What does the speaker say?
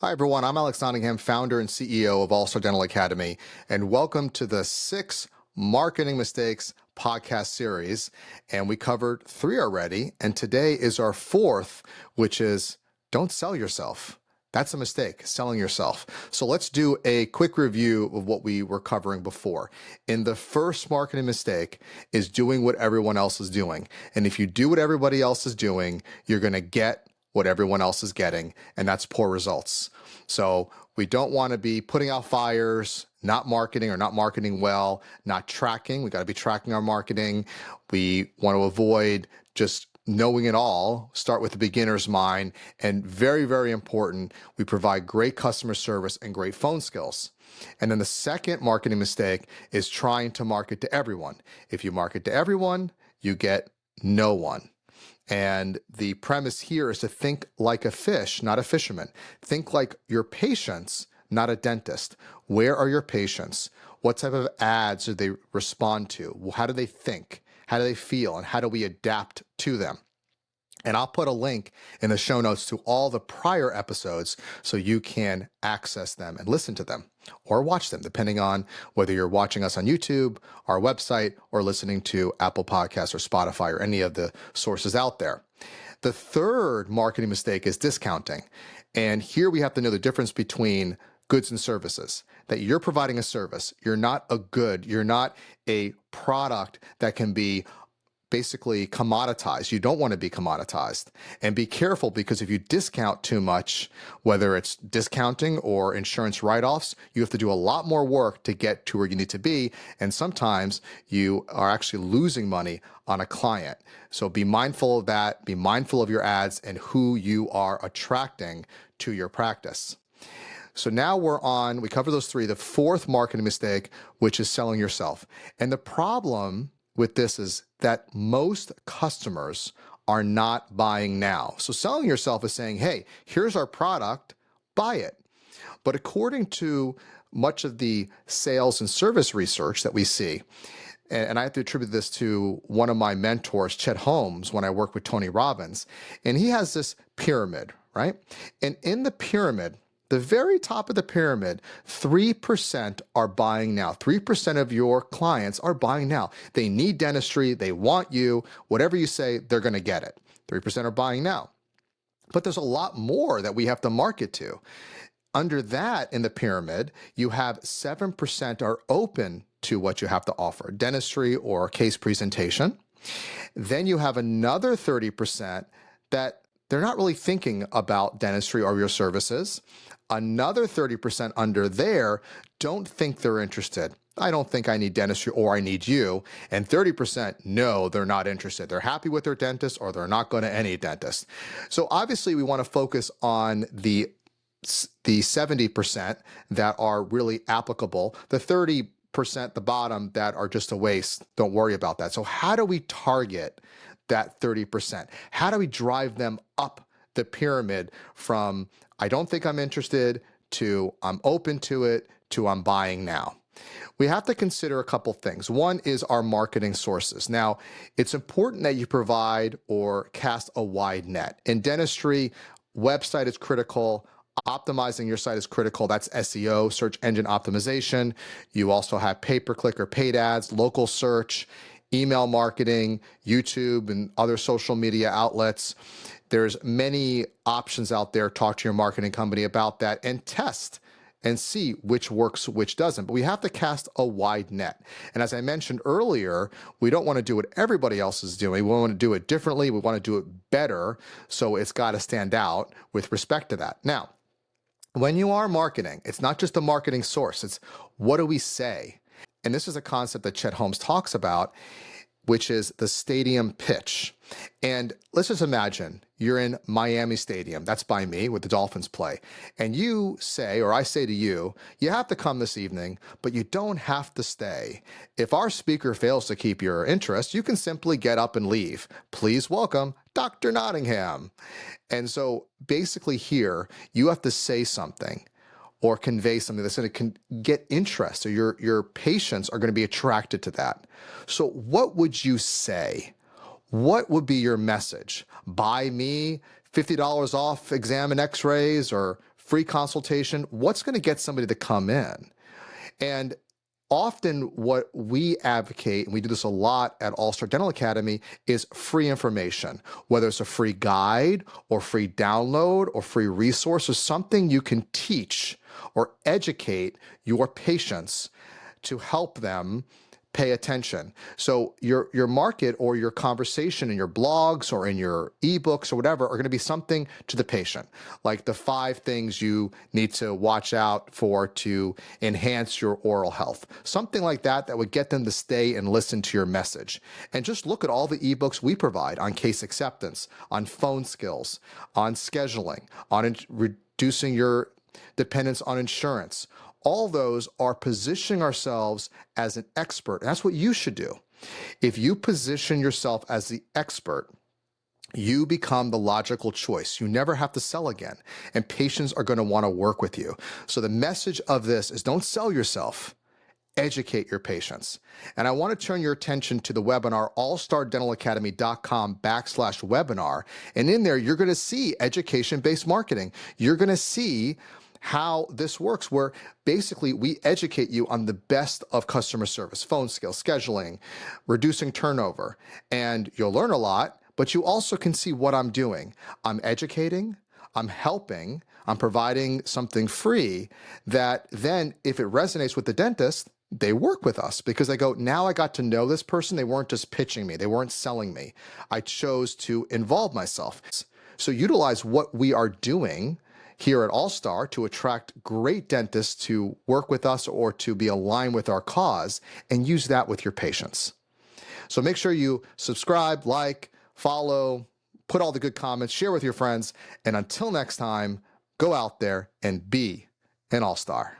Hi, everyone. I'm Alex Nottingham, founder and CEO of All Star Dental Academy, and welcome to the 6 Marketing Mistakes podcast series. And we covered 3 already, and today is our 4th, which is don't sell yourself. That's a mistake, selling yourself. So let's do a quick review of what we were covering before. In the first marketing mistake is doing what everyone else is doing. And if you do what everybody else is doing, you're going to get what everyone else is getting, and that's poor results. So we don't want to be putting out fires, not marketing or not marketing well, not tracking. We got to be tracking our marketing. We want to avoid just knowing it all, start with the beginner's mind, and very, very important, we provide great customer service and great phone skills. And then the second marketing mistake is trying to market to everyone. If you market to everyone, you get no one. And the premise here is to think like a fish, not a fisherman. Think like your patients, not a dentist. Where are your patients? What type of ads do they respond to? How do they think? How do they feel? And how do we adapt to them? And I'll put a link in the show notes to all the prior episodes so you can access them and listen to them or watch them, depending on whether you're watching us on YouTube, our website, or listening to Apple Podcasts or Spotify or any of the sources out there. The third marketing mistake is discounting. And here we have to know the difference between goods and services, that you're providing a service. You're not a good, you're not a product that can be basically commoditized. You don't want to be commoditized. And be careful, because if you discount too much, whether it's discounting or insurance write-offs, you have to do a lot more work to get to where you need to be. And sometimes you are actually losing money on a client. So be mindful of that. Be mindful of your ads and who you are attracting to your practice. So now we cover those 3. The 4th marketing mistake, which is selling yourself. And the problem with this is that most customers are not buying now. So selling yourself is saying, hey, here's our product, buy it. But according to much of the sales and service research that we see, and I have to attribute this to one of my mentors, Chet Holmes, when I work with Tony Robbins, and he has this pyramid, right? And in the pyramid, the very top of the pyramid, 3% are buying now. 3% of your clients are buying now. They need dentistry. They want you. Whatever you say, they're going to get it. 3% are buying now. But there's a lot more that we have to market to. Under that, in the pyramid, you have 7% are open to what you have to offer, dentistry or case presentation. Then you have another 30% that they're not really thinking about dentistry or your services. Another 30% under there don't think they're interested. I don't think I need dentistry or I need you. And 30%, no, they're not interested. They're happy with their dentist or they're not going to any dentist. So obviously we want to focus on the 70% that are really applicable. The 30%, the bottom, that are just a waste. Don't worry about that. So how do we target that 30%? How do we drive them up the pyramid from I don't think I'm interested to I'm open to it to I'm buying now? We have to consider a couple things. One is our marketing sources. Now, it's important that you provide or cast a wide net. In dentistry, website is critical. Optimizing your site is critical. That's SEO, search engine optimization. You also have pay-per-click or paid ads, local search, email marketing, YouTube, and other social media outlets. There's many options out there. Talk to your marketing company about that and test and see which works, which doesn't. But we have to cast a wide net. And as I mentioned earlier, we don't want to do what everybody else is doing. We want to do it differently. We want to do it better. So it's got to stand out with respect to that. Now, when you are marketing, it's not just a marketing source. It's what do we say? And this is a concept that Chet Holmes talks about, which is the stadium pitch. And let's just imagine you're in Miami Stadium. That's by me, where the Dolphins play. And you say, or I say to you, you have to come this evening, but you don't have to stay. If our speaker fails to keep your interest, you can simply get up and leave. Please welcome Dr. Nottingham. And so basically here, you have to say something or convey something that's going to get interest, or your patients are going to be attracted to that. So what would you say? What would be your message? Buy me $50 off exam and x-rays, or free consultation, what's going to get somebody to come in? And often what we advocate, and we do this a lot at All-Star Dental Academy, is free information, whether it's a free guide or free download or free resource or something you can teach or educate your patients to help them pay attention. So your market or your conversation in your blogs or in your ebooks or whatever are going to be something to the patient, like the 5 things you need to watch out for to enhance your oral health, something like that that would get them to stay and listen to your message. And just look at all the ebooks we provide on case acceptance, on phone skills, on scheduling, on reducing your dependence on insurance. All those are positioning ourselves as an expert. And that's what you should do. If you position yourself as the expert, you become the logical choice. You never have to sell again, and patients are going to want to work with you. So the message of this is don't sell yourself, educate your patients. And I want to turn your attention to the webinar, allstardentalacademy.com/webinar. And in there, you're going to see education-based marketing. You're going to see how this works, where basically we educate you on the best of customer service, phone skills, scheduling, reducing turnover, and you'll learn a lot, but you also can see what I'm doing. I'm educating, I'm helping, I'm providing something free that then if it resonates with the dentist, they work with us because they go, now I got to know this person. They weren't just pitching me. They weren't selling me. I chose to involve myself. So utilize what we are doing here at All-Star to attract great dentists to work with us or to be aligned with our cause, and use that with your patients. So make sure you subscribe, like, follow, put all the good comments, share with your friends, and until next time, go out there and be an All-Star.